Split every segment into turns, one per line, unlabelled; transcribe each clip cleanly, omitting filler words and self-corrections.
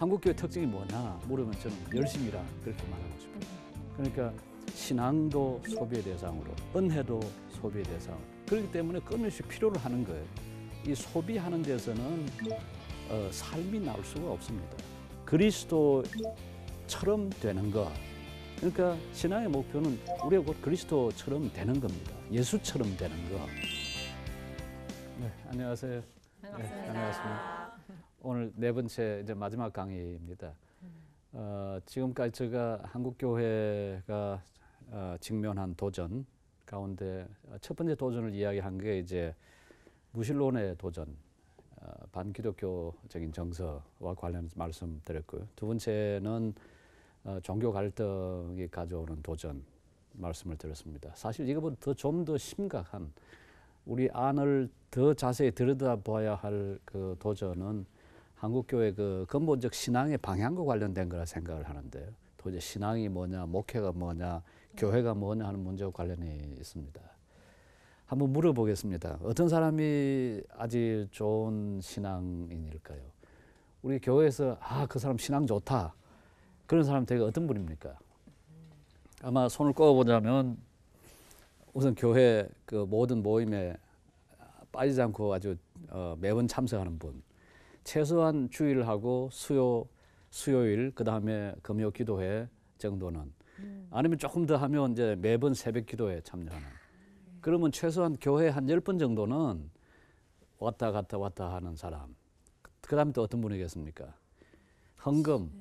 한국교회 특징이 뭐냐 물으면 저는 열심이라 그렇게 말하고 싶어요. 그러니까 신앙도 소비의 대상으로, 은혜도 소비의 대상으로. 그렇기 때문에 끊임없이 필요로 하는 거예요. 이 소비하는 데서는 삶이 나올 수가 없습니다. 그리스도처럼 되는 것. 그러니까 신앙의 목표는 우리가 곧 그리스도처럼 되는 겁니다. 예수처럼 되는 것. 네, 안녕하세요.
반갑습니다.
네, 안녕하십니까. 오늘 네 번째 이제 마지막 강의입니다. 지금까지 제가 한국교회가 직면한 도전 가운데 첫 번째 도전을 이야기한 게 이제 무신론의 도전, 반기독교적인 정서와 관련해서 말씀드렸고요. 두 번째는 종교 갈등이 가져오는 도전 말씀을 드렸습니다. 사실 이거보다 좀 더 심각한 우리 안을 더 자세히 들여다봐야 할 그 도전은 한국교회 그 근본적 신앙의 방향과 관련된 거라 생각을 하는데요. 도대체 신앙이 뭐냐, 목회가 뭐냐, 교회가 뭐냐 하는 문제와 관련이 있습니다. 한번 물어보겠습니다. 어떤 사람이 아주 좋은 신앙인일까요? 우리 교회에서 그 사람 신앙 좋다. 그런 사람 되게 어떤 분입니까? 아마 손을 꼽아보자면 우선 교회 그 모든 모임에 빠지지 않고 아주 매번 참석하는 분. 최소한 주일 하고 수요일 그 다음에 금요 기도회 정도는 아니면 조금 더 하면 이제 매번 새벽 기도에 참여하는. 그러면 최소한 교회 한 10번 정도는 왔다 갔다 하는 사람. 그 다음에 또 어떤 분이겠습니까? 헌금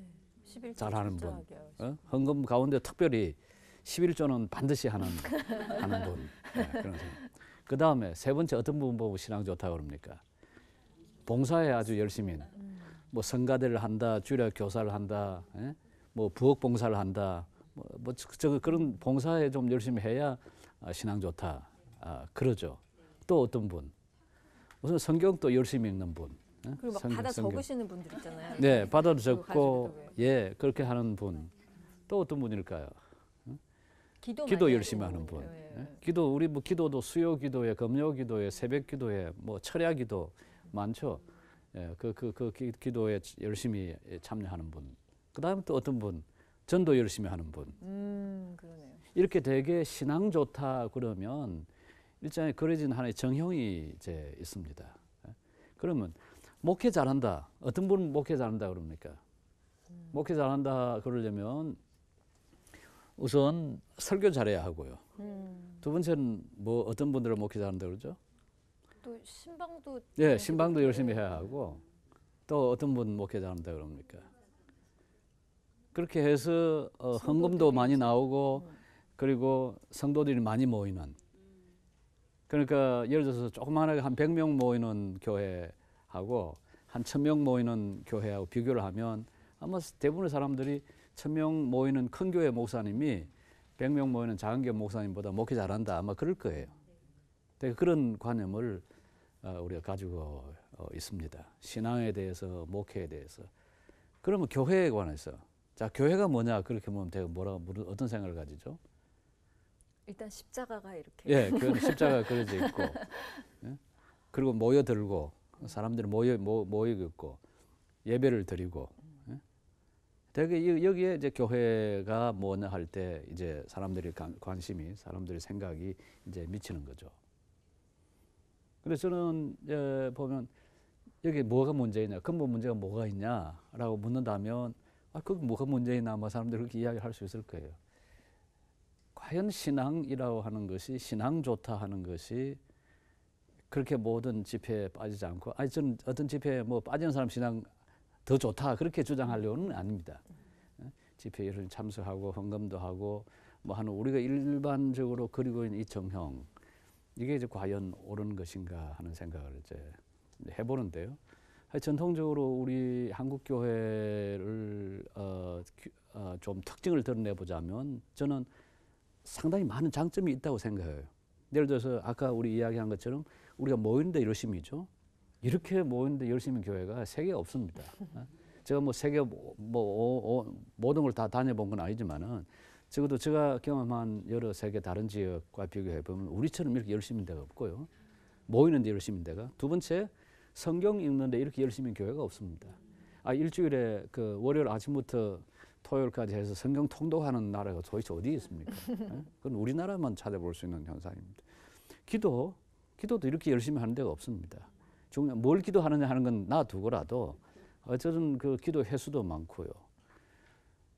잘하는 분. 헌금 가운데 특별히 11조는 반드시 하는 분. 네, 그런 사람. 그 다음에 세 번째 어떤 분 보고 신앙 좋다고 그럽니까? 봉사에 아주 열심히 뭐 성가대를 한다, 주일학 교사를 한다, 뭐 부엌 봉사를 한다, 그런 봉사에 좀 열심히 해야 신앙 좋다. 그러죠. 또 어떤 분? 우선 성경 또 열심히 읽는 분.
그리고 막 받아 적으시는 분들 있잖아요.
네, 받아도 적고 그렇게 하는 분. 또 어떤 분일까요? 기도 열심히 하는 분. 기도 우리 뭐 기도도 수요 기도에, 금요 기도에, 새벽 기도에, 뭐 철야 기도 많죠. 기도에 열심히 참여하는 분. 그다음에 또 어떤 분? 전도 열심히 하는 분.
그러네요.
이렇게 되게 신앙 좋다 그러면 일종의 그려진 하나의 정형이 이제 있습니다. 그러면 목회 잘한다. 어떤 분은 목회 잘한다 그럽니까? 목회 잘한다 그러려면 우선 설교 잘해야 하고요. 두 번째는 뭐 어떤 분들은 목회 잘한다 그러죠?
또 신방도
신방도 열심히 해야 하고 또 어떤 분 목회 잘한다 그럽니까? 그렇게 해서 헌금도 많이 나오고 그리고 성도들이 많이 모이는. 그러니까 예를 들어서 조그마하게 한 100명 모이는 교회하고 한 1000명 모이는 교회하고 비교를 하면 아마 대부분의 사람들이 1000명 모이는 큰 교회 목사님이 100명 모이는 작은 교회 목사님보다 목회 잘한다 아마 그럴 거예요. 그런 관념을 우리가 가지고 있습니다. 신앙에 대해서, 목회에 대해서. 그러면 교회에 관해서 자 교회가 뭐냐 그렇게 보면 제가 어떤 생각을 가지죠?
일단 십자가가 이렇게.
교회는 십자가가 그려져 있고, 그리고 모여들고 사람들이 모이고 있고 예배를 드리고. 되게 여기에 이제 교회가 뭐냐 할 때 이제 사람들이 관심이, 사람들의 생각이 이제 미치는 거죠. 그래서 저는 보면 여기 뭐가 문제이냐, 근본 문제가 뭐가 있냐라고 묻는다면 그게 뭐가 문제이나 아마 사람들이 그렇게 이야기할 수 있을 거예요. 과연 신앙이라고 하는 것이 신앙 좋다 하는 것이 그렇게 모든 집회에 빠지지 않고 저는 어떤 집회에 뭐 빠지는 사람 신앙 더 좋다 그렇게 주장하려는 아닙니다. 집회에 참석하고 헌금도 하고 뭐 하는 우리가 일반적으로 그리고 있는 이 정형 이게 이제 과연 옳은 것인가 하는 생각을 이제 해보는데요. 전통적으로 우리 한국 교회를 좀 특징을 드러내보자면 저는 상당히 많은 장점이 있다고 생각해요. 예를 들어서 아까 우리 이야기한 것처럼 우리가 모이는데 열심이죠. 이렇게 모이는데 열심인 교회가 세계에 없습니다. 제가 뭐 세계 모든 걸 다 다녀본 건 아니지만은 적어도 제가 경험한 여러 세계 다른 지역과 비교해 보면 우리처럼 이렇게 열심인 데가 없고요. 모이는데 열심인 데가. 두 번째 성경 읽는데 이렇게 열심인 교회가 없습니다. 일주일에 그 월요일 아침부터 토요일까지 해서 성경 통독하는 나라가 도대체 어디 있습니까? 그건 우리나라만 찾아볼 수 있는 현상입니다. 기도도 이렇게 열심히 하는 데가 없습니다. 중요한 뭘 기도하느냐 하는 건 놔두고라도 어쨌든 그 기도 횟수도 많고요.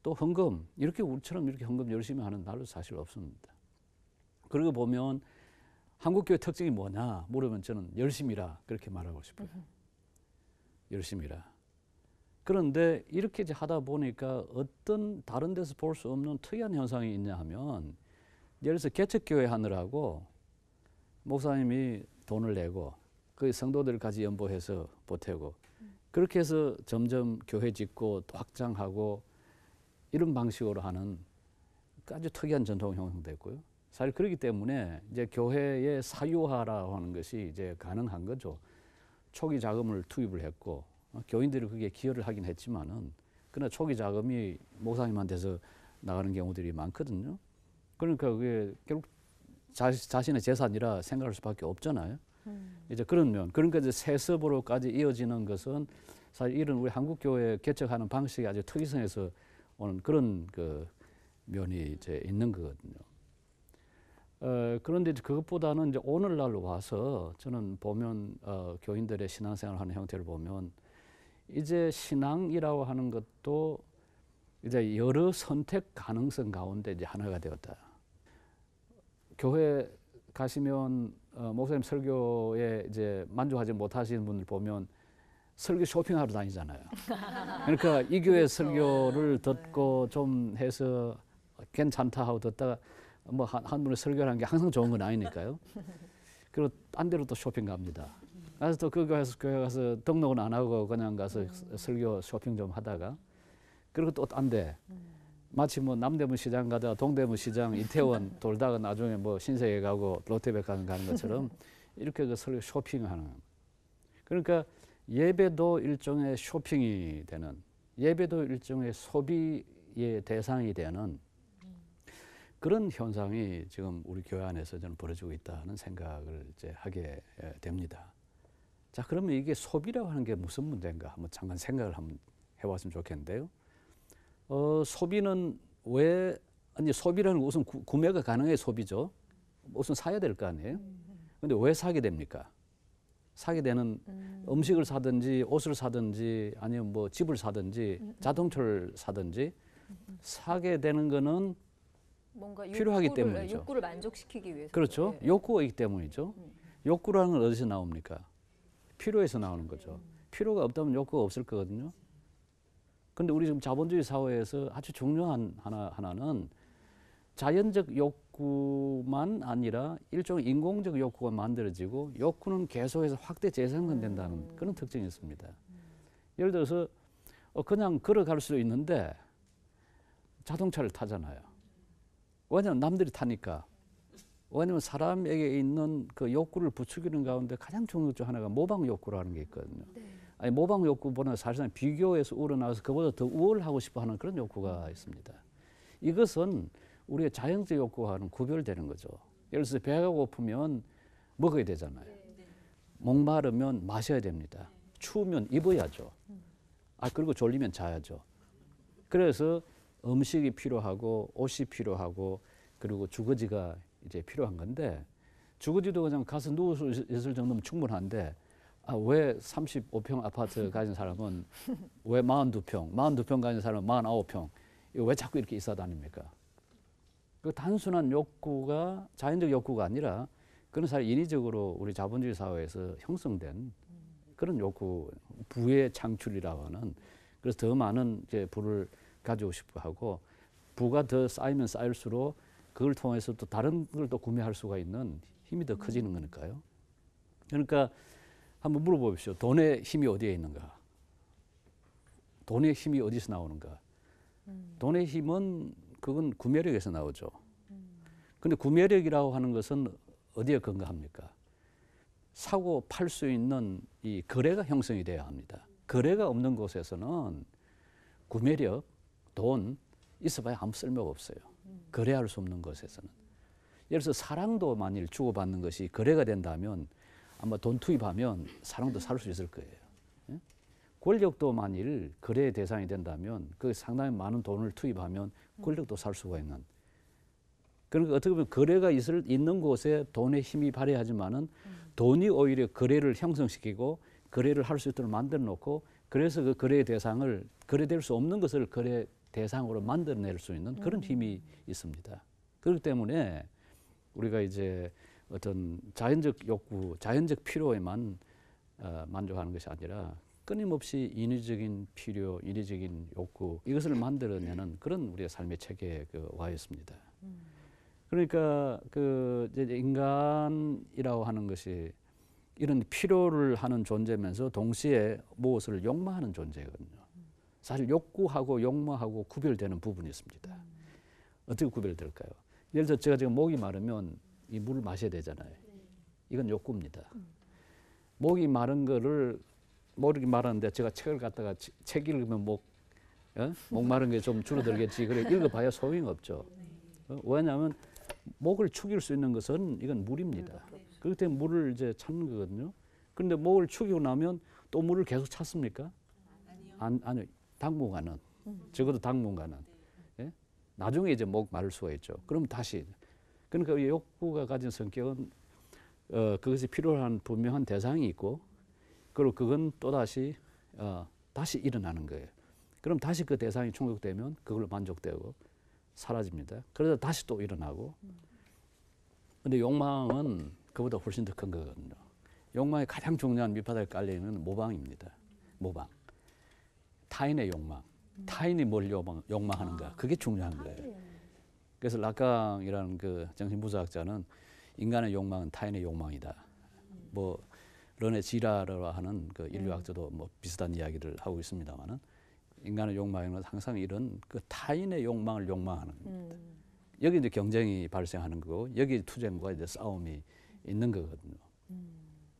또 헌금 이렇게 우리처럼 이렇게 헌금 열심히 하는 나라도 사실 없습니다. 그러고 보면 한국교회 특징이 뭐냐 물으면 저는 열심히라 그렇게 말하고 싶어요. 열심히라. 그런데 이렇게 이제 하다 보니까 어떤 다른 데서 볼 수 없는 특이한 현상이 있냐 하면 예를 들어서 개척교회 하느라고 목사님이 돈을 내고 그 성도들 같이 연보해서 보태고 그렇게 해서 점점 교회 짓고 또 확장하고 이런 방식으로 하는 아주 특이한 전통이 형성됐고요. 사실 그렇기 때문에 이제 교회의 사유화라고 하는 것이 이제 가능한 거죠. 초기 자금을 투입을 했고 교인들이 그게 기여를 하긴 했지만은 그러나 초기 자금이 목사님한테서 나가는 경우들이 많거든요. 그러니까 그게 결국 자신의 재산이라 생각할 수밖에 없잖아요. 이제 그런 면, 그러니까 이제 세습으로까지 이어지는 것은 사실 이런 우리 한국 교회 개척하는 방식이 아주 특이성에서 오는 그런 그 면이 이제 있는 거거든요. 그런데 이제 그것보다는 이제 오늘날 와서 저는 보면 교인들의 신앙생활하는 형태를 보면 이제 신앙이라고 하는 것도 이제 여러 선택 가능성 가운데 이제 하나가 되었다. 교회 가시면 목사님 설교에 이제 만족하지 못하시는 분들 보면 설교 쇼핑하러 다니잖아요. 그러니까 이 교회
그렇죠.
설교를 듣고 좀 해서 괜찮다 하고 듣다가 뭐 한 분의 설교를 하는 게 항상 좋은 건 아니니까요. 그리고 딴 데로 또 쇼핑 갑니다. 그래서 또 그 교회 가서 등록은 안 하고 그냥 가서 설교 쇼핑 좀 하다가 그리고 또 딴 데 마치 뭐 남대문 시장 가다가 동대문 시장 이태원 돌다가 나중에 뭐 신세계 가고 롯데백화점 가는 것처럼 이렇게 그 설교 쇼핑하는. 그러니까 예배도 일종의 쇼핑이 되는, 예배도 일종의 소비의 대상이 되는 그런 현상이 지금 우리 교회 안에서 저는 벌어지고 있다는 생각을 이제 하게 됩니다. 자, 그러면 이게 소비라고 하는 게 무슨 문제인가 한번 잠깐 생각을 한번 해봤으면 좋겠는데요. 소비는 왜, 아니 소비라는 건 우선 구매가 가능해 소비죠. 우선 사야 될 거 아니에요. 근데 왜 사게 됩니까? 사게 되는 음식을 사든지 옷을 사든지 아니면 뭐 집을 사든지 자동차를 사든지 사게 되는 거는 뭔가 필요하기 때문이죠.
욕구를 만족시키기 위해서.
그렇죠.
네.
욕구가 있기 때문이죠. 욕구라는 건 어디서 나옵니까? 필요에서 나오는 거죠. 필요가 없다면 욕구가 없을 거거든요. 그런데 우리 지금 자본주의 사회에서 아주 중요한 하나는 자연적 욕구만 아니라 일종의 인공적 욕구가 만들어지고 욕구는 계속해서 확대 재생산된다는 그런 특징이 있습니다. 예를 들어서 그냥 걸어갈 수도 있는데 자동차를 타잖아요. 왜냐하면 남들이 타니까. 왜냐하면 사람에게 있는 그 욕구를 부추기는 가운데 가장 중요한 것 중 하나가 모방 욕구라는 게 있거든요.
네.
아니, 모방 욕구보다 사실상 비교해서 우러나서 그보다 더 우월하고 싶어 하는 그런 욕구가 있습니다. 이것은 우리의 자연적 욕구와는 구별되는 거죠. 예를 들어서 배가 고프면 먹어야 되잖아요. 목마르면 마셔야 됩니다. 추우면 입어야죠. 그리고 졸리면 자야죠. 그래서 음식이 필요하고 옷이 필요하고 그리고 주거지가 이제 필요한 건데 주거지도 그냥 가서 누워서 있을 정도면 충분한데 왜 35평 아파트 가진 사람은 왜 42평 가진 사람은 49평 이거 왜 자꾸 이렇게 있어 다닙니까? 그 단순한 욕구가 자연적 욕구가 아니라 그런 사실 인위적으로 우리 자본주의 사회에서 형성된 그런 욕구, 부의 창출이라고 하는, 그래서 더 많은 이제 부를 가지고 싶어 하고 부가 더 쌓이면 쌓일수록 그걸 통해서 또 다른 걸 또 구매할 수가 있는 힘이 더 커지는 거니까요. 그러니까 한번 물어보십시오. 돈의 힘이 어디에 있는가? 돈의 힘이 어디서 나오는가? 돈의 힘은 그건 구매력에서 나오죠. 근데 구매력이라고 하는 것은 어디에 근거합니까? 사고 팔 수 있는 이 거래가 형성이 돼야 합니다. 거래가 없는 곳에서는 구매력, 돈 있어봐야 아무 쓸모가 없어요. 거래할 수 없는 것에서는. 예를 들어서 사랑도 만일 주고받는 것이 거래가 된다면 아마 돈 투입하면 사랑도 살 수 있을 거예요. 예? 권력도 만일 거래의 대상이 된다면 그 상당히 많은 돈을 투입하면 권력도 살 수가 있는. 그러니까 어떻게 보면 거래가 있는 곳에 돈의 힘이 발휘하지만은 돈이 오히려 거래를 형성시키고 거래를 할 수 있도록 만들어 놓고 그래서 그 거래의 대상을 거래될 수 없는 것을 거래 대상으로 만들어낼 수 있는 그런 힘이 있습니다. 그렇기 때문에 우리가 이제 어떤 자연적 욕구, 자연적 필요에만 만족하는 것이 아니라 끊임없이 인위적인 필요, 인위적인 욕구 이것을 만들어내는 그런 우리의 삶의 체계에 와 있습니다. 그러니까 그 이제 인간이라고 하는 것이 이런 필요를 하는 존재면서 동시에 무엇을 욕망하는 존재거든요. 사실 욕구하고 욕망하고 구별되는 부분이 있습니다. 어떻게 구별될까요? 예를 들어 제가 지금 목이 마르면 이 물을 마셔야 되잖아요. 이건 욕구입니다. 목이 마른 거를 목이 마르는데 제가 책을 갖다가 책 읽으면 목 마른 게 좀 줄어들겠지. 그래 읽어봐야 소용이 없죠. 왜냐하면 목을 축일 수 있는 것은 이건 물입니다. 그렇기 때문에 물을 이제 찾는 거거든요. 그런데 목을 축이고 나면 또 물을 계속 찾습니까? 아니요. 당분간은. 적어도 당분간은. 예? 나중에 이제 목 마를 수가 있죠. 그럼 다시. 그러니까 이 욕구가 가진 성격은 그것이 필요한 분명한 대상이 있고 그리고 그건 또다시 다시 일어나는 거예요. 그럼 다시 그 대상이 충족되면 그걸로 만족되고 사라집니다. 그러다 다시 또 일어나고. 근데 욕망은 그보다 훨씬 더 큰 거거든요. 욕망의 가장 중요한 밑바닥에 깔려있는 모방입니다. 모방. 타인의 욕망. 타인이 뭘 욕망하는가. 그게 중요한 거예요. 그래서 라깡이라는 그 정신분석학자는 인간의 욕망은 타인의 욕망이다. 뭐 르네 지라르라 하는 그 인류학자도 뭐 비슷한 이야기를 하고 있습니다만은 인간의 욕망은 항상 이런 그 타인의 욕망을 욕망하는 겁니다. 여기 이제 경쟁이 발생하는 거고 여기 투쟁과 이제 싸움이 있는 거거든요.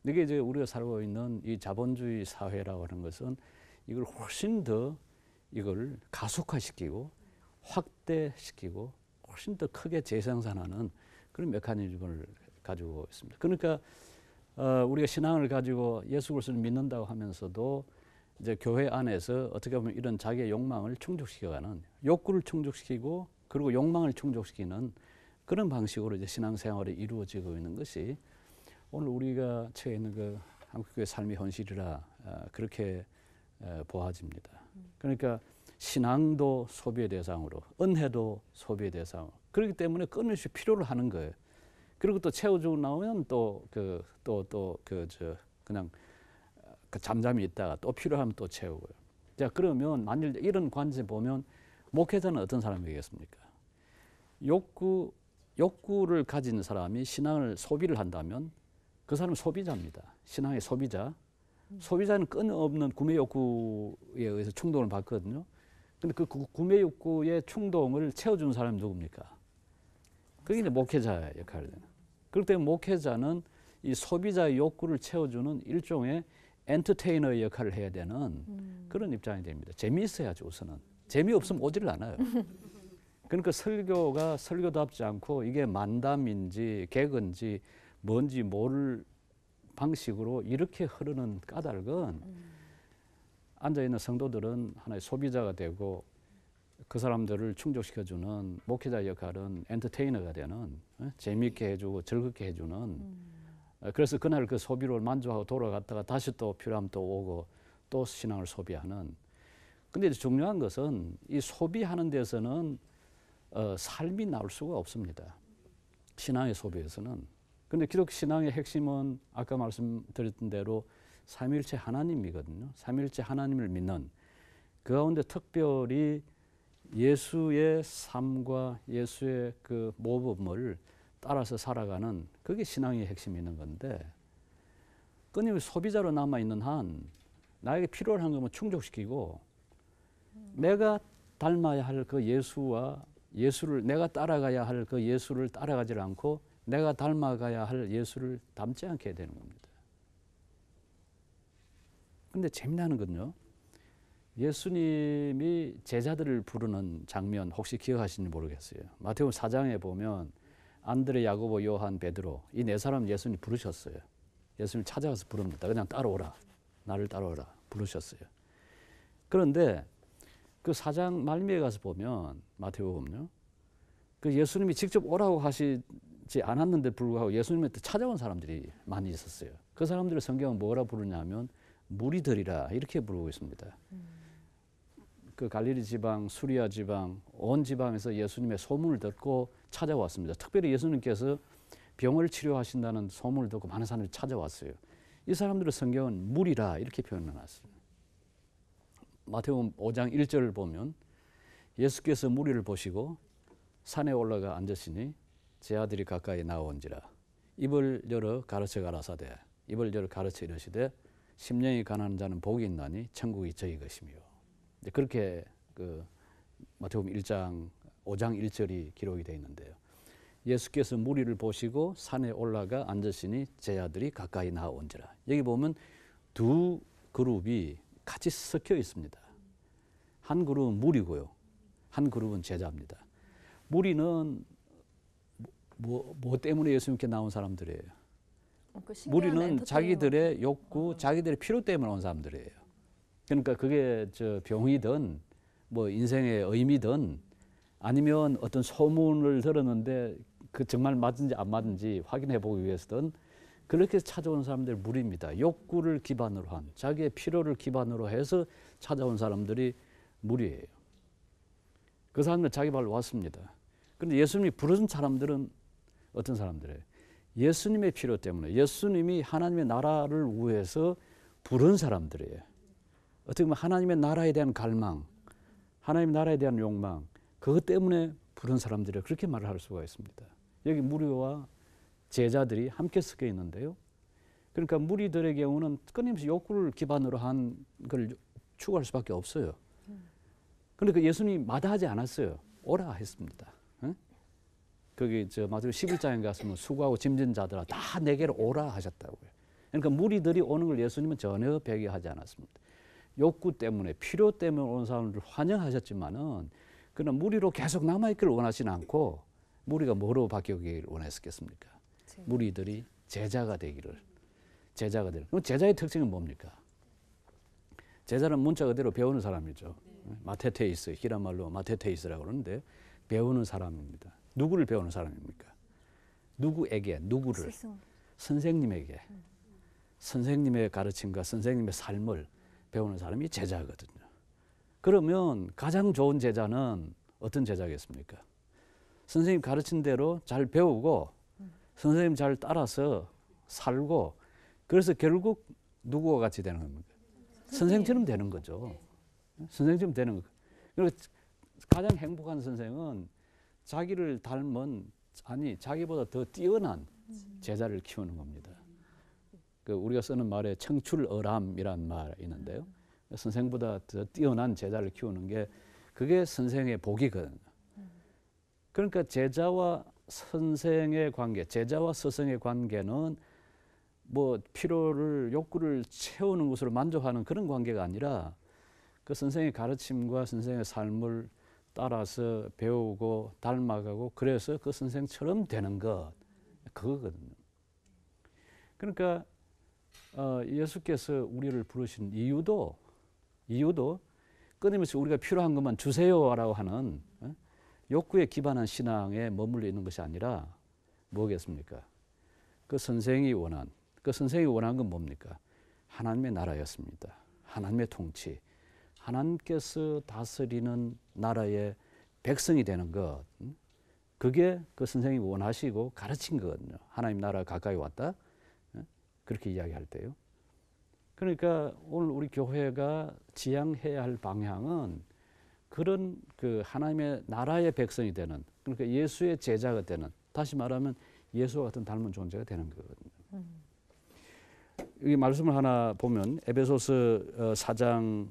이게 이제 우리가 살고 있는 이 자본주의 사회라고 하는 것은 이걸 훨씬 더 이걸 가속화시키고 확대시키고 훨씬 더 크게 재생산하는 그런 메커니즘을 가지고 있습니다. 그러니까 우리가 신앙을 가지고 예수 그리스도를 믿는다고 하면서도 이제 교회 안에서 어떻게 보면 이런 자기의 욕망을 충족시켜가는 욕구를 충족시키고 그리고 욕망을 충족시키는 그런 방식으로 이제 신앙생활이 이루어지고 있는 것이 오늘 우리가 처해 있는 그 한국교회 삶의 현실이라 그렇게 보아집니다. 그러니까 신앙도 소비의 대상으로, 은혜도 소비의 대상으로. 그렇기 때문에 끊임없이 필요를 하는 거예요. 그리고 또 채워주고 나오면 그냥 잠잠히 있다가 또 필요하면 또 채우고요. 자, 그러면 만일 이런 관점 보면 목회자는 어떤 사람이겠습니까? 욕구를 가진 사람이 신앙을 소비를 한다면 그 사람은 소비자입니다. 신앙의 소비자. 소비자는 끊임없는 구매 욕구에 의해서 충동을 받거든요. 근데 그 구매 욕구의 충동을 채워주는 사람이 누굽니까? 그게 이제 목회자의 역할이에요. 그렇기 때문에 목회자는 이 소비자의 욕구를 채워주는 일종의 엔터테이너의 역할을 해야 되는 그런 입장이 됩니다. 재미있어야죠, 우선은. 재미없으면 오지를 않아요. 그러니까 설교가 설교답지 않고 이게 만담인지 개그인지 뭔지 모를 방식으로 이렇게 흐르는 까닭은 앉아있는 성도들은 하나의 소비자가 되고 그 사람들을 충족시켜주는 목회자 역할은 엔터테이너가 되는 재미있게 해주고 즐겁게 해주는 그래서 그날 그 소비로 만족하고 돌아갔다가 다시 또 필요하면 또 오고 또 신앙을 소비하는 근데 중요한 것은 이 소비하는 데서는 삶이 나올 수가 없습니다. 신앙의 소비에서는. 근데 기독 신앙의 핵심은 아까 말씀드렸던 대로 삼위일체 하나님이거든요. 삼위일체 하나님을 믿는 그 가운데 특별히 예수의 삶과 예수의 그 모범을 따라서 살아가는 그게 신앙의 핵심이 있는 건데 끊임없이 소비자로 남아있는 한 나에게 필요한 것만 충족시키고 내가 닮아야 할 그 예수와 예수를 내가 따라가야 할 그 예수를 따라가지 않고 내가 닮아가야 할 예수를 닮지 않게 되는 겁니다. 근데 재미나는 건요. 예수님이 제자들을 부르는 장면 혹시 기억하시는지 모르겠어요. 마태복음 4장에 보면 안드레, 야고보, 요한, 베드로 이 네 사람 예수님 부르셨어요. 예수님 찾아가서 부릅니다. 그냥 따라오라. 나를 따라오라. 부르셨어요. 그런데 그 4장 말미에 가서 보면 마태복음요. 그 예수님이 직접 오라고 하시지 않았는데 불구하고 예수님한테 찾아온 사람들이 많이 있었어요. 그 사람들을 성경은 뭐라 부르냐면 무리들이라 이렇게 부르고 있습니다. 그 갈릴리 지방, 수리아 지방, 온 지방에서 예수님의 소문을 듣고 찾아왔습니다. 특별히 예수님께서 병을 치료하신다는 소문을 듣고 많은 사람들이 찾아왔어요. 이 사람들을 성경은 무리라 이렇게 표현해놨어요. 마태복음 5장 1절을 보면 예수께서 무리를 보시고 산에 올라가 앉으시니 제 아들이 가까이 나온지라 입을 열어 가르쳐 가라사대 입을 열어 가르쳐 이르시되 심령이 가난한 자는 복이 있나니 천국이 저희 것이며 그렇게 그 마태복음 5장 1절이 기록이 되어 있는데요. 예수께서 무리를 보시고 산에 올라가 앉으시니 제 아들이 가까이 나온지라. 여기 보면 두 그룹이 같이 섞여 있습니다. 한 그룹은 무리고요. 한 그룹은 제자입니다. 무리는 뭐 때문에 예수님께 나온 사람들이에요. 무리는 자기들의 욕구, 자기들의 필요 때문에 온 사람들이에요. 그러니까 그게 병이든 뭐 인생의 의미든 아니면 어떤 소문을 들었는데 그 정말 맞은지 안 맞은지 확인해 보기 위해서든 그렇게 찾아온 사람들이 무리입니다. 욕구를 기반으로 한 자기의 필요를 기반으로 해서 찾아온 사람들이 무리예요. 그 사람들은 자기 발로 왔습니다. 그런데 예수님이 부르신 사람들은 어떤 사람들이에요? 예수님의 필요 때문에 예수님이 하나님의 나라를 위해서 부른 사람들이에요. 어떻게 보면 하나님의 나라에 대한 갈망, 하나님의 나라에 대한 욕망, 그것 때문에 부른 사람들이라 그렇게 말을 할 수가 있습니다. 여기 무리와 제자들이 함께 섞여 있는데요. 그러니까 무리들의 경우는 끊임없이 욕구를 기반으로 한 걸 추구할 수밖에 없어요. 그러니까 예수님이 마다하지 않았어요. 오라 했습니다. 거기 마태복음 11장에 가서는 수고하고 짐진 자들아 다 내게로 오라 하셨다고요. 그러니까 무리들이 오는 걸 예수님은 전혀 배교하지 않았습니다. 욕구 때문에 필요 때문에 온 사람들을 환영하셨지만은 그러나 무리로 계속 남아있기를 원하지는 않고 무리가 뭐로 바뀌기를 원했겠습니까? 무리들이 제자가 되기를. 그럼 제자의 특징은 뭡니까? 제자는 문자 그대로 배우는 사람이죠. 마테테이스, 히라 말로 마테테이스라고 그러는데 배우는 사람입니다. 누구를 배우는 사람입니까? 누구에게, 누구를? 선생님에게. 선생님의 가르침과 선생님의 삶을 배우는 사람이 제자거든요. 그러면 가장 좋은 제자는 어떤 제자겠습니까? 선생님 가르친 대로 잘 배우고 선생님 잘 따라서 살고 그래서 결국 누구와 같이 되는 겁니까? 선생처럼 되는 거죠. 선생처럼 되는 거. 그리고 가장 행복한 선생은 자기를 닮은 자기보다 더 뛰어난 제자를 키우는 겁니다. 그 우리가 쓰는 말에 청출어람이란 말이 있는데요. 선생보다 더 뛰어난 제자를 키우는 게 그게 선생의 복이거든요. 그러니까 제자와 선생의 관계, 제자와 스승의 관계는 뭐 필요를 욕구를 채우는 것으로 만족하는 그런 관계가 아니라 그 선생의 가르침과 선생의 삶을 따라서 배우고 닮아가고 그래서 그 선생처럼 되는 것 그거거든요. 그러니까 예수께서 우리를 부르신 이유도 끊임없이 우리가 필요한 것만 주세요라고 하는 욕구에 기반한 신앙에 머물러 있는 것이 아니라 뭐겠습니까? 그 선생이 원한 건 뭡니까? 하나님의 나라였습니다. 하나님의 통치, 하나님께서 다스리는 나라의 백성이 되는 것, 그게 그 선생이 원하시고 가르친 거거든요. 하나님 나라가 가까이 왔다, 그렇게 이야기할 때요. 그러니까 오늘 우리 교회가 지향해야 할 방향은 그런 그 하나님의 나라의 백성이 되는, 그러니까 예수의 제자가 되는, 다시 말하면 예수와 같은 닮은 존재가 되는 거거든요. 여기 말씀을 하나 보면 에베소서 4장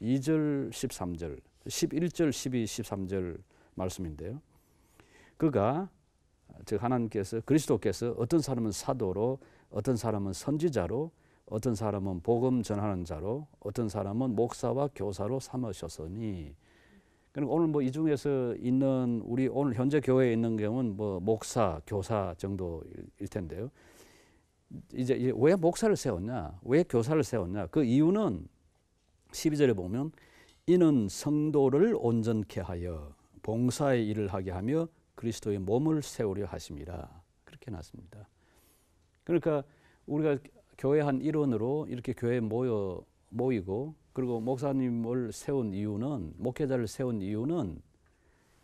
12절 13절 11절 12 13절 말씀인데요. 그가 즉 하나님께서 그리스도께서 어떤 사람은 사도로 어떤 사람은 선지자로 어떤 사람은 복음 전하는 자로 어떤 사람은 목사와 교사로 삼으셨으니, 그러니까 오늘 뭐 이 중에서 있는 우리 오늘 현재 교회에 있는 경우는 뭐 목사, 교사 정도일 텐데요. 이제 왜 목사를 세웠냐, 왜 교사를 세웠냐? 그 이유는 12절에 보면 이는 성도를 온전케 하여 봉사의 일을 하게 하며 그리스도의 몸을 세우려 하심이라. 그렇게 놨습니다. 그러니까 우리가 교회 한 일원으로 이렇게 교회에 모이고 그리고 목사님을 세운 이유는, 목회자를 세운 이유는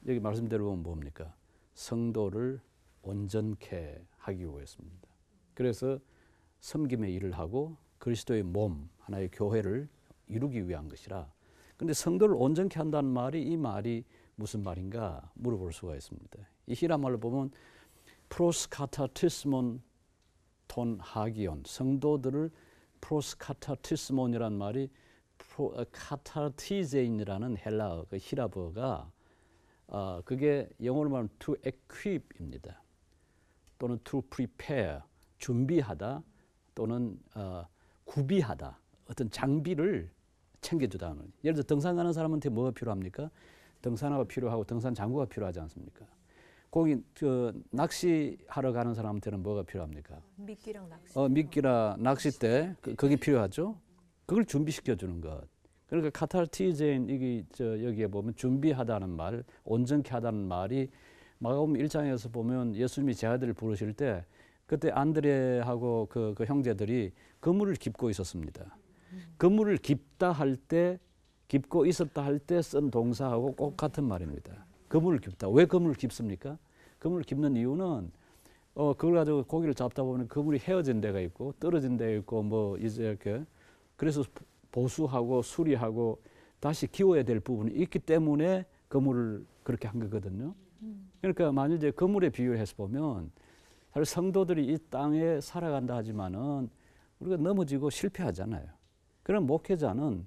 여기 말씀대로 보면 뭡니까? 성도를 온전케 하기 위해서입니다. 그래서 섬김의 일을 하고 그리스도의 몸, 하나의 교회를 이루기 위한 것이라. 근데 성도를 온전케 한다는 말이, 이 말이 무슨 말인가 물어볼 수가 있습니다. 이 히라 말로 보면 프로스카타티스몬 톤 하기온, 성도들을 프로스카타티스몬이라는 말이 카타티제인이라는 헬라어, 그 히라버가 그게 영어로 말하면 to equip입니다. 또는 to prepare, 준비하다, 또는 구비하다, 어떤 장비를 챙겨주다는. 예를 들어 등산 가는 사람한테 뭐가 필요합니까? 등산화가 필요하고 등산 장구가 필요하지 않습니까? 거기 낚시하러 가는 사람한테는 뭐가 필요합니까?
미끼랑 낚시.
미끼나 낚싯대, 그게 필요하죠. 그걸 준비시켜 주는 것. 그러니까 카타르티제인, 이게 여기에 보면 준비하다는 말, 온전케 하다는 말이 마가복음 1장에서 보면 예수님이 제 아들을 부르실 때 그때 안드레하고 그 형제들이 그물을 깁고 있었습니다. 그물을 깁다 할 때, 깁고 있었다 할 때 쓴 동사하고 꼭 같은 말입니다. 그물을 깁다. 왜 그물을 깁습니까? 그물을 깁는 이유는 그걸 가지고 고기를 잡다 보면 그물이 헤어진 데가 있고 떨어진 데가 있고 뭐 이제 이렇게, 그래서 보수하고 수리하고 다시 기워야 될 부분이 있기 때문에 그물을 그렇게 한 거거든요. 그러니까 만일 이제 그물에 비유해서 보면 사실 성도들이 이 땅에 살아간다 하지만은 우리가 넘어지고 실패하잖아요. 그럼 목회자는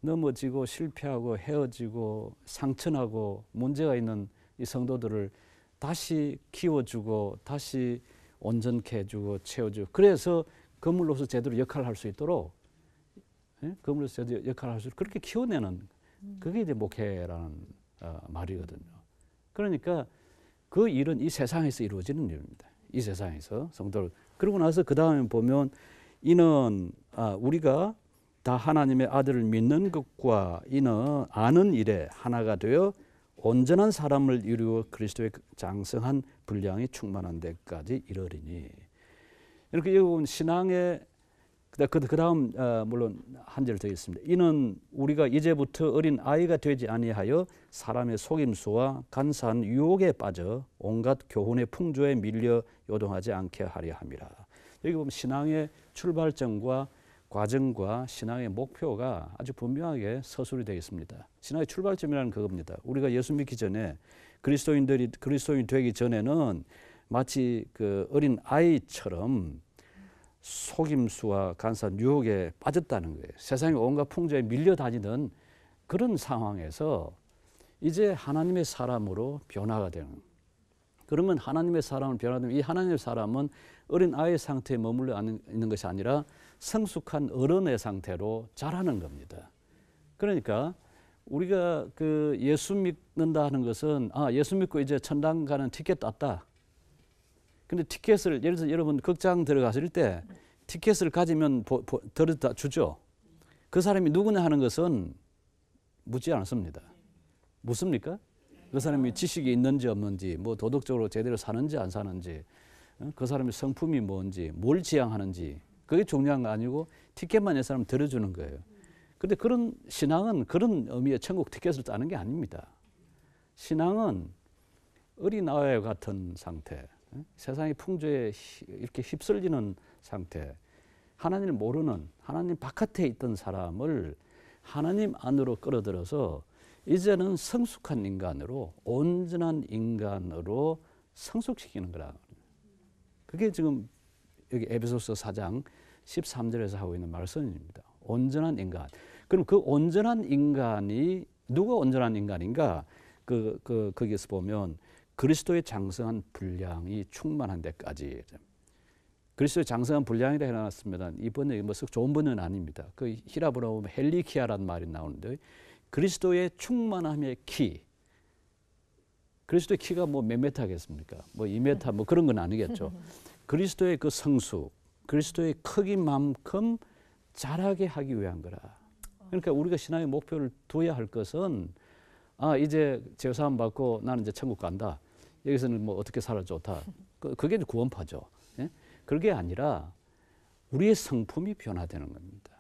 넘어지고 실패하고 헤어지고 상처나고 문제가 있는 이 성도들을 다시 키워주고 다시 온전케 해주고 채워주고, 그래서 그물로서 제대로 역할을 할 수 있도록, 그물로서 제대로 역할을 할 수 있도록 그렇게 키워내는, 그게 이제 목회라는 말이거든요. 그러니까 그 일은 이 세상에서 이루어지는 일입니다. 이 세상에서 성도를. 그러고 나서 그 다음에 보면 이는 우리가 다 하나님의 아들을 믿는 것과 이는 아는 일에 하나가 되어 온전한 사람을 이루어 그리스도의 장성한 분량이 충만한 데까지 이르리니. 이렇게 여기 보면 신앙의 그 다음 물론 한 절 더 있습니다. 이는 우리가 이제부터 어린 아이가 되지 아니하여 사람의 속임수와 간사한 유혹에 빠져 온갖 교훈의 풍조에 밀려 요동하지 않게 하려 함이라. 여기 보면 신앙의 출발점과 과정과 신앙의 목표가 아주 분명하게 서술이 되어 있습니다. 신앙의 출발점이라는 그겁니다. 우리가 예수 믿기 전에 그리스도인이 되기 전에는 마치 그 어린 아이처럼 속임수와 간사한 유혹에 빠졌다는 거예요. 세상의 온갖 풍조에 밀려다니던 그런 상황에서 이제 하나님의 사람으로 변화가 되는. 그러면 하나님의 사람을 변화되면 이 하나님의 사람은 어린 아이의 상태에 머물러 있는 것이 아니라 성숙한 어른의 상태로 자라는 겁니다. 그러니까 우리가 그 예수 믿는다 하는 것은 예수 믿고 이제 천당 가는 티켓 땄다. 근데 티켓을, 예를 들어서 여러분 극장 들어갔을 때 티켓을 가지면 들어다 주죠. 그 사람이 누구냐 하는 것은 묻지 않습니다. 묻습니까? 그 사람이 지식이 있는지 없는지, 뭐 도덕적으로 제대로 사는지 안 사는지, 그 사람의 성품이 뭔지, 뭘 지향하는지, 그게 중요한 거 아니고 티켓만 이 사람 들어주는 거예요. 그런데 그런 신앙은 그런 의미의 천국 티켓을 따는 게 아닙니다. 신앙은 어린아이와 같은 상태, 세상의 풍조에 이렇게 휩쓸리는 상태, 하나님을 모르는, 하나님 바깥에 있던 사람을 하나님 안으로 끌어들여서 이제는 성숙한 인간으로, 온전한 인간으로 성숙시키는 거라. 그게 지금 여기 에베소서 4장 13절에서 하고 있는 말씀입니다. 온전한 인간. 그럼 그 온전한 인간이 누가 온전한 인간인가? 거기에서 보면 그리스도의 장성한 분량이 충만한 데까지. 그리스도의 장성한 분량이라 해놨습니다. 이 번역이 뭐 좋은 번역은 아닙니다. 그 히라브로 보면 헬리키아라는 말이 나오는데 그리스도의 충만함의 키. 그리스도의 키가 뭐 몇 미터겠습니까? 뭐 2m 뭐 그런 건 아니겠죠. 그리스도의 그 성숙, 그리스도의 크기만큼 자라게 하기 위한 거라. 그러니까 우리가 신앙의 목표를 둬야 할 것은 이제 제사함 받고 나는 이제 천국 간다. 여기서는 뭐 어떻게 살아 좋다. 그게 이제 구원파죠. 예? 그게 아니라 우리의 성품이 변화되는 겁니다.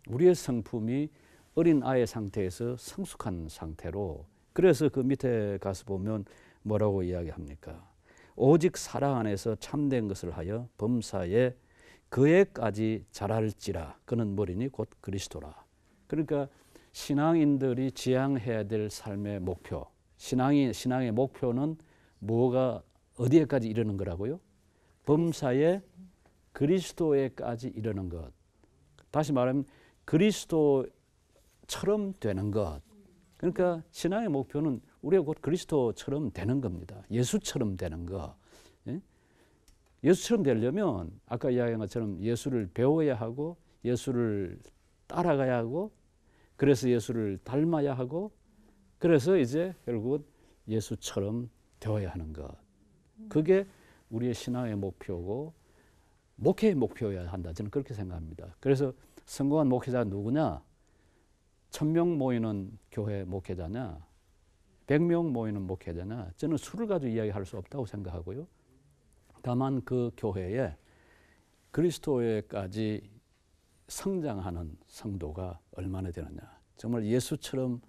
우리의 성품이 어린 아이의 상태에서 성숙한 상태로, 그래서 그 밑에 가서 보면 뭐라고 이야기합니까? 오직 사랑 안에서 참된 것을 하여 범사에 그에까지 자랄지라. 그는 뭐리니 곧 그리스도라. 그러니까 신앙인들이 지향해야 될 삶의 목표, 신앙의 목표는 뭐가 어디에까지 이르는 거라고요? 범사에 그리스도에까지 이르는 것. 다시 말하면 그리스도처럼 되는 것. 그러니까 신앙의 목표는 우리가 곧 그리스도처럼 되는 겁니다. 예수처럼 되는 것. 예? 예수처럼 되려면 아까 이야기한 것처럼 예수를 배워야 하고 예수를 따라가야 하고 그래서 예수를 닮아야 하고 그래서 이제 결국 예수처럼 되어야 하는 것. 그게 우리의 신앙의 목표고 목회의 목표여야 한다. 저는 그렇게 생각합니다. 그래서 성공한 목회자가 누구냐? 1000명 모이는 교회 목회자냐? 100명 모이는 목회자냐? 저는 수를 가지고 이야기할 수 없다고 생각하고요. 다만 그 교회에 그리스도에까지 성장하는 성도가 얼마나 되느냐. 정말 예수처럼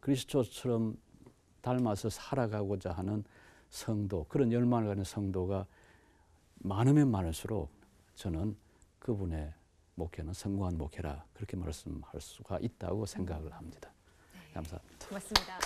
그리스도처럼 닮아서 살아가고자 하는 성도, 그런 열망을 가진 성도가 많으면 많을수록 저는 그분의 목회는 성공한 목회라 그렇게 말씀할 수가 있다고 생각을 합니다. 감사합니다.
고맙습니다.